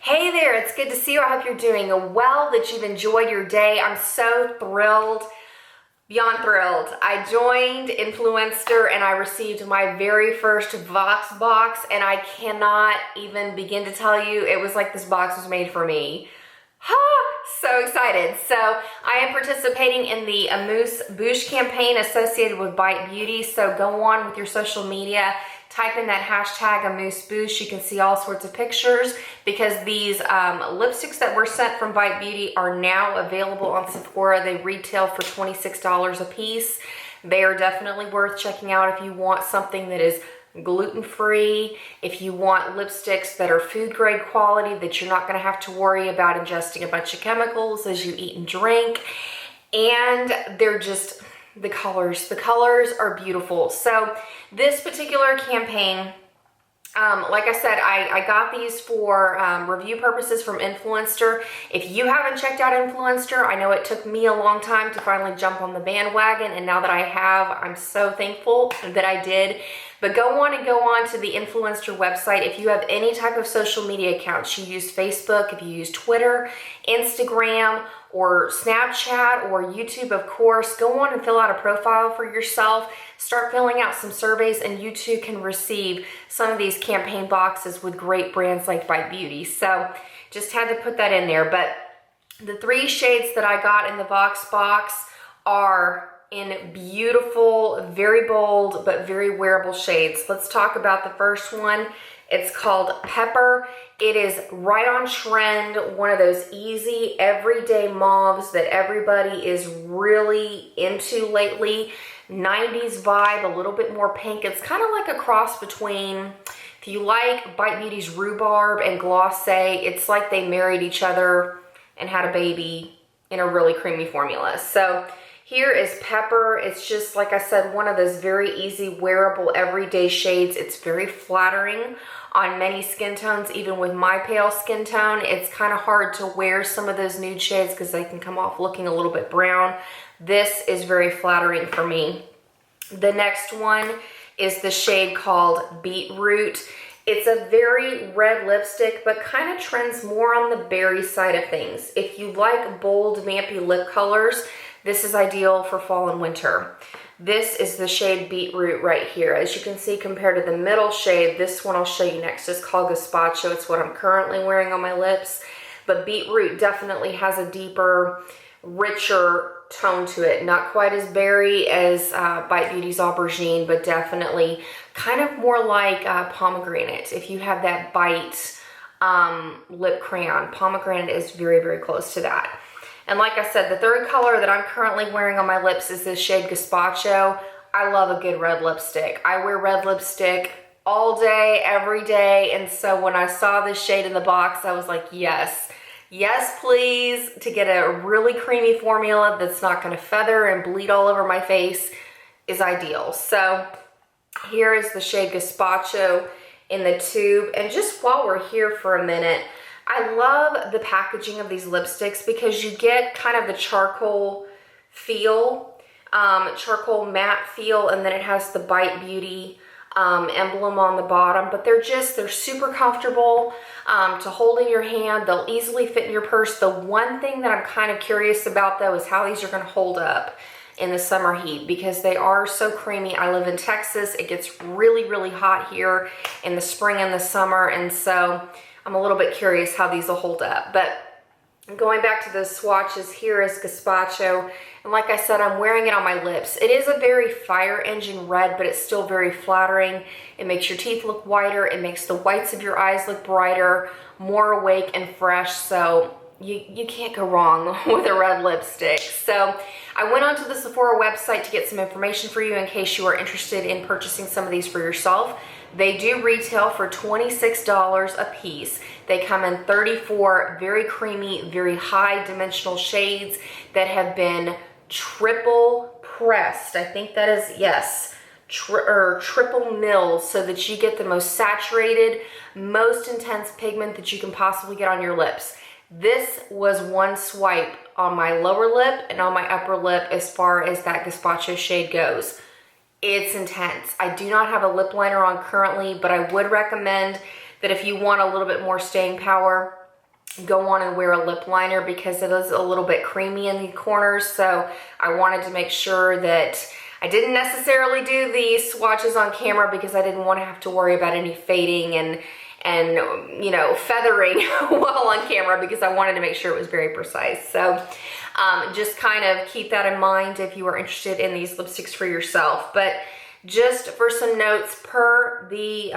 Hey there, it's good to see you. I hope you're doing well, that you've enjoyed your day. I'm so thrilled, beyond thrilled. I joined Influenster and I received my very first Vox box, and I cannot even begin to tell you, it was like this box was made for me. So excited. So I am participating in the Amuse Bouche campaign associated with Bite Beauty. So go on with your social media, type in that hashtag Amuse Bouche. You can see all sorts of pictures because these lipsticks that were sent from Bite Beauty are now available on Sephora. They retail for $26 a piece. They are definitely worth checking out if you want something that is gluten-free, if you want lipsticks that are food grade quality, that you're not going to have to worry about ingesting a bunch of chemicals as you eat and drink. And they're just, the colors are beautiful. So this particular campaign, like I said, I got these for review purposes from Influenster. If you haven't checked out Influenster, I know it took me a long time to finally jump on the bandwagon, and now that I have, I'm so thankful that I did. But go on to the Influenster website. If you have any type of social media accounts, you use Facebook, if you use Twitter, Instagram, or Snapchat, or YouTube, of course, go on and fill out a profile for yourself. Start filling out some surveys, and you too can receive some of these campaign boxes with great brands like Bite Beauty. So just had to put that in there. But the 3 shades that I got in the Vox box are in beautiful, very bold, but very wearable shades. Let's talk about the first one. It's called Pepper. It is right on trend, one of those easy, everyday mauves that everybody is really into lately. 90s vibe, a little bit more pink. It's kind of like a cross between, if you like Bite Beauty's Rhubarb and Glossé, it's like they married each other and had a baby in a really creamy formula. So here is Pepper. It's just, like I said, one of those very easy, wearable, everyday shades. It's very flattering on many skin tones, even with my pale skin tone. It's kind of hard to wear some of those nude shades because they can come off looking a little bit brown. This is very flattering for me. The next one is the shade called Beetroot. It's a very red lipstick, but kind of trends more on the berry side of things. If you like bold, vampy lip colors, this is ideal for fall and winter. This is the shade Beetroot right here. As you can see, compared to the middle shade, this one I'll show you next is called Gazpacho. It's what I'm currently wearing on my lips. But Beetroot definitely has a deeper, richer tone to it. Not quite as berry as Bite Beauty's Aubergine, but definitely kind of more like pomegranate. If you have that Bite lip crayon, pomegranate is very, very close to that. And like I said, the third color that I'm currently wearing on my lips is this shade Gazpacho. I love a good red lipstick. I wear red lipstick all day, every day. And so when I saw this shade in the box, I was like, yes, yes, please, to get a really creamy formula that's not going to feather and bleed all over my face is ideal. So here is the shade Gazpacho in the tube. And just while we're here for a minute, I love the packaging of these lipsticks because you get kind of the charcoal feel, charcoal matte feel, and then it has the Bite Beauty emblem on the bottom. But they're super comfortable to hold in your hand. They'll easily fit in your purse. The one thing that I'm kind of curious about, though, is how these are going to hold up in the summer heat because they are so creamy. I live in Texas. It gets really, really hot here in the spring and the summer, and so I'm a little bit curious how these will hold up. But going back to the swatches, here is Gazpacho. And like I said, I'm wearing it on my lips. It is a very fire engine red, but it's still very flattering. It makes your teeth look whiter. It makes the whites of your eyes look brighter, more awake and fresh. So you can't go wrong with a red lipstick. So I went onto the Sephora website to get some information for you in case you are interested in purchasing some of these for yourself. They do retail for $26 a piece. They come in 34 very creamy, very high dimensional shades that have been triple pressed. I think that is, yes, triple milled so that you get the most saturated, most intense pigment that you can possibly get on your lips. This was one swipe on my lower lip and on my upper lip as far as that Gazpacho shade goes. It's intense. I do not have a lip liner on currently, but I would recommend that if you want a little bit more staying power, go on and wear a lip liner because it is a little bit creamy in the corners. So I wanted to make sure that I didn't necessarily do the swatches on camera because I didn't want to have to worry about any fading and you know, feathering while on camera, because I wanted to make sure it was very precise. So just kind of keep that in mind if you are interested in these lipsticks for yourself. But just for some notes, per the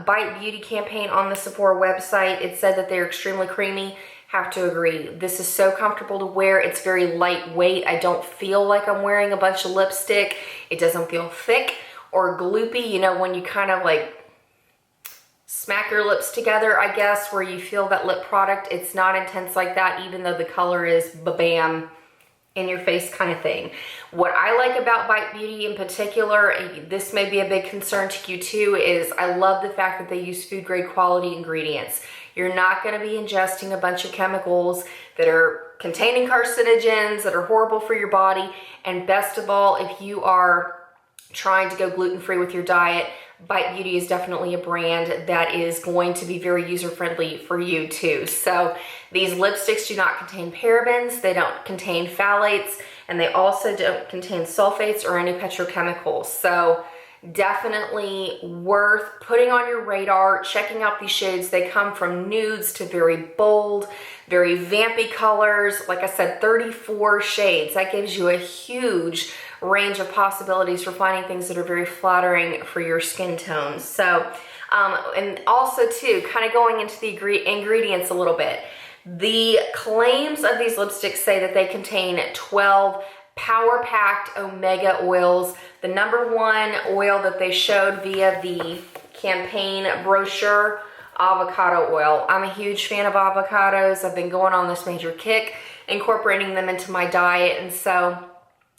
Bite Beauty campaign on the Sephora website, it said that they're extremely creamy. Have to agree. This is so comfortable to wear. It's very lightweight. I don't feel like I'm wearing a bunch of lipstick. It doesn't feel thick or gloopy. You know, when you kind of like smack your lips together, I guess, where you feel that lip product, it's not intense like that, even though the color is ba-bam, in your face kind of thing. What I like about Bite Beauty in particular, and this may be a big concern to you too, is I love the fact that they use food grade quality ingredients. You're not going to be ingesting a bunch of chemicals that are containing carcinogens, that are horrible for your body. And best of all, if you are trying to go gluten-free with your diet, Bite Beauty is definitely a brand that is going to be very user-friendly for you too. So these lipsticks do not contain parabens, they don't contain phthalates, and they also don't contain sulfates or any petrochemicals. So definitely worth putting on your radar, checking out these shades. They come from nudes to very bold, very vampy colors. Like I said, 34 shades. That gives you a huge range of possibilities for finding things that are very flattering for your skin tone. So, and also too, kind of going into the ingredients a little bit. The claims of these lipsticks say that they contain 12 power-packed omega oils. The #1 oil that they showed via the campaign brochure, avocado oil. I'm a huge fan of avocados. I've been going on this major kick, incorporating them into my diet, and so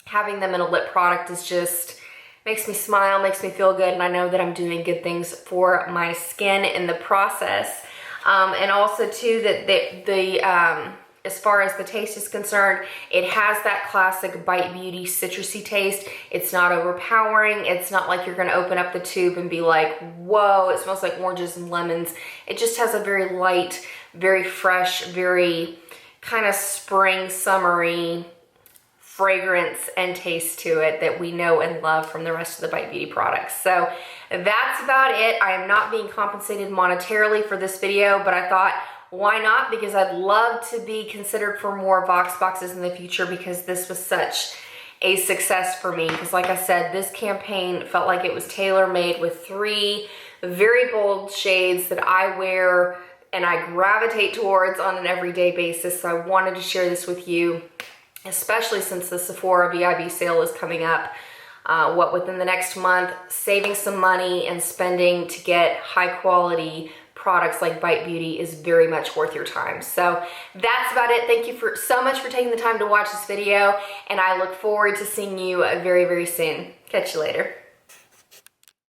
having them in a lip product is just makes me smile, makes me feel good, and I know that I'm doing good things for my skin in the process. And also too, that as far as the taste is concerned, it has that classic Bite Beauty citrusy taste. It's not overpowering. It's not like you're gonna open up the tube and be like, whoa, it smells like oranges and lemons. It just has a very light, very fresh, very kind of spring, summery fragrance and taste to it that we know and love from the rest of the Bite Beauty products. So that's about it. I am not being compensated monetarily for this video, but I thought, why not? Because I'd love to be considered for more Vox boxes in the future, because this was such a success for me. Because like I said, this campaign felt like it was tailor-made with 3 very bold shades that I wear and I gravitate towards on an everyday basis. So I wanted to share this with you, especially since the Sephora VIB sale is coming up. Within the next month, saving some money and spending to get high quality products like Bite Beauty is very much worth your time. So that's about it. Thank you so much for taking the time to watch this video, and I look forward to seeing you very, very soon. Catch you later.